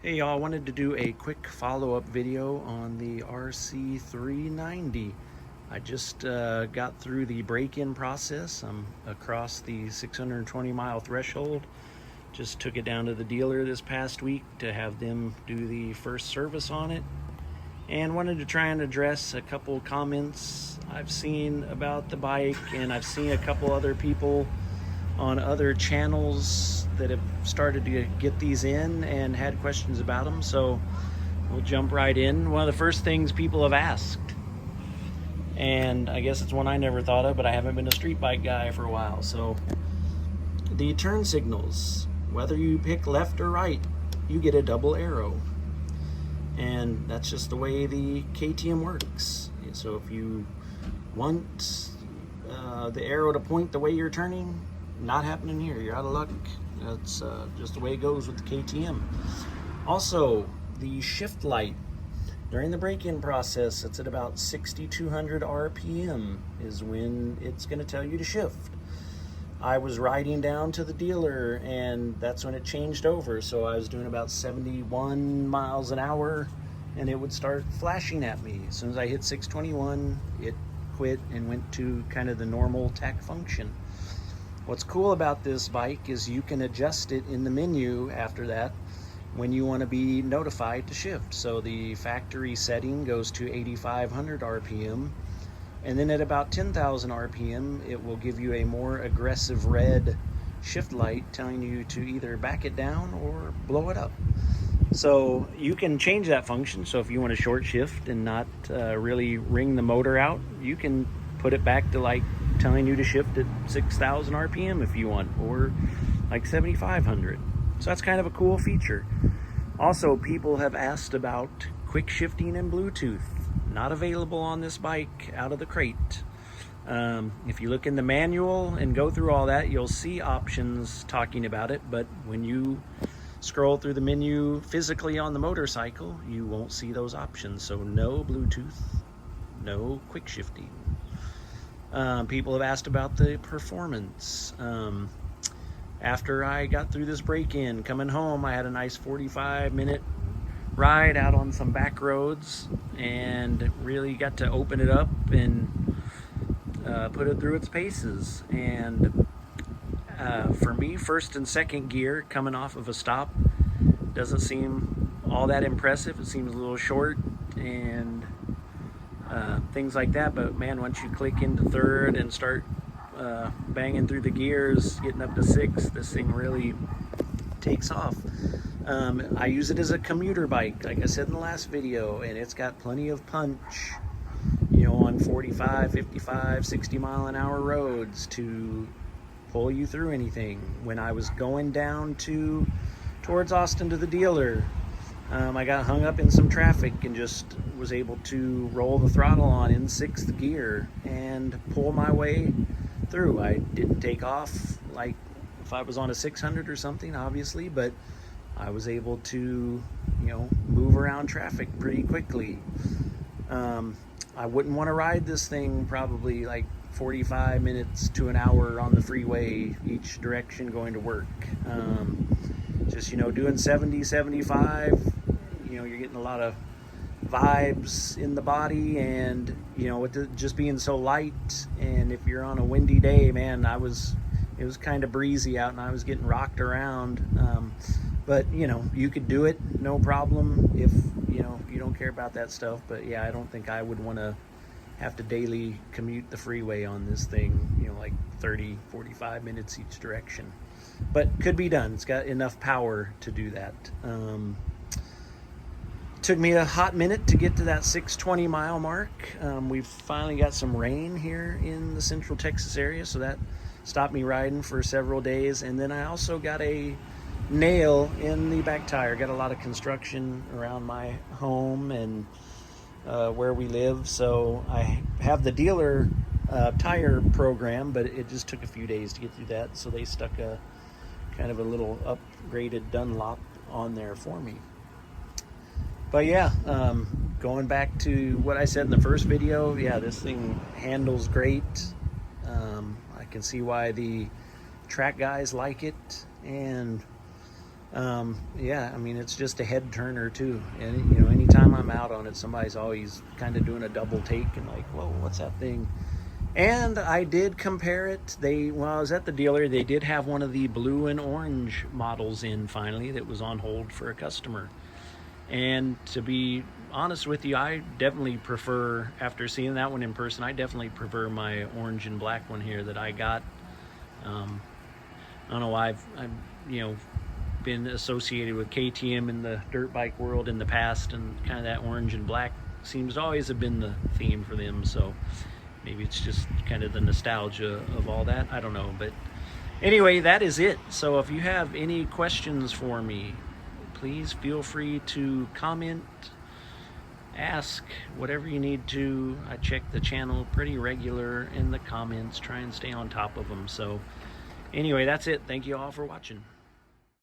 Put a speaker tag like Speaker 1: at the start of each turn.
Speaker 1: Hey y'all, I wanted to do a quick follow-up video on the RC390. I just got through the break-in process. I'm across the 620 mile threshold. Just took it down to the dealer this past week to have them do the first service on it. And wanted to try and address a couple comments I've seen about the bike, and I've seen a couple other people on other channels that have started to get these in and had questions about them, so we'll jump right in. One of the first things people have asked, and I guess it's one I never thought of, but I haven't been a street bike guy for a while, so the turn signals, whether you pick left or right, you get a double arrow, and that's just the way the KTM works. So if you want the arrow to point the way you're turning, not happening here. You're out of luck. That's just the way it goes with the KTM. Also, the shift light during the break-in process, it's at about 6,200 RPM is when it's going to tell you to shift. I was riding down to the dealer and that's when it changed over. So I was doing about 71 miles an hour and it would start flashing at me. As soon as I hit 621, it quit and went to kind of the normal tach function. What's cool about this bike is you can adjust it in the menu after that when you want to be notified to shift. So the factory setting goes to 8,500 RPM, and then at about 10,000 RPM it will give you a more aggressive red shift light telling you to either back it down or blow it up. So you can change that function. So if you want to short shift and not really wring the motor out, you can put it back to like telling you to shift at 6,000 RPM if you want, or like 7,500. So that's kind of a cool feature. Also, people have asked about quick shifting and Bluetooth. Not available on this bike out of the crate. If you look in the manual and go through all that, you'll see options talking about it, but when you scroll through the menu physically on the motorcycle, you won't see those options. So no Bluetooth, no quick shifting. People have asked about the performance. After I got through this break-in, coming home, I had a nice 45-minute ride out on some back roads and really got to open it up and put it through its paces. And for me, first and second gear coming off of a stop doesn't seem all that impressive. It seems a little short and things like that, but man, once you click into third and start banging through the gears, getting up to sixth, this thing really takes off. I use it as a commuter bike, like I said in the last video, and it's got plenty of punch, you know, on 45, 55, 60 mile an hour roads to pull you through anything. When I was going down towards Austin to the dealer, I got hung up in some traffic and just was able to roll the throttle on in sixth gear and pull my way through. I didn't take off like if I was on a 600 or something, obviously, but I was able to, you know, move around traffic pretty quickly. I wouldn't want to ride this thing probably like 45 minutes to an hour on the freeway each direction going to work. Just, you know, doing 70, 75, you know, you're getting a lot of vibes in the body, and, you know, with it just being so light, and if you're on a windy day, man, it was kind of breezy out and I was getting rocked around. But, you know, you could do it, no problem, if, you know, you don't care about that stuff. But yeah, I don't think I would want to have to daily commute the freeway on this thing, you know, like 30, 45 minutes each direction. But could be done. It's got enough power to do that. Took me a hot minute to get to that 620 mile mark. We've finally got some rain here in the central Texas area, so that stopped me riding for several days. And then I also got a nail in the back tire. Got a lot of construction around my home and where we live, so I have the dealer tire program, but it just took a few days to get through that, so they stuck a kind of a little upgraded Dunlop on there for me. But yeah, going back to what I said in the first video, yeah, this thing handles great. I can see why the track guys like it, and Yeah, I mean, it's just a head turner too. And you know, anytime I'm out on it, somebody's always kind of doing a double take and like, whoa, what's that thing? And I did compare it. When I was at the dealer, they did have one of the blue and orange models in finally that was on hold for a customer. And to be honest with you, I definitely prefer, after seeing that one in person, I definitely prefer my orange and black one here that I got. I don't know why I've you know, been associated with KTM in the dirt bike world in the past, and kind of that orange and black seems to always have been the theme for them. So maybe it's just kind of the nostalgia of all that. I don't know. But anyway, that is it. So if you have any questions for me, please feel free to comment, ask whatever you need to. I check the channel pretty regular in the comments, try and stay on top of them. So anyway, that's it. Thank you all for watching.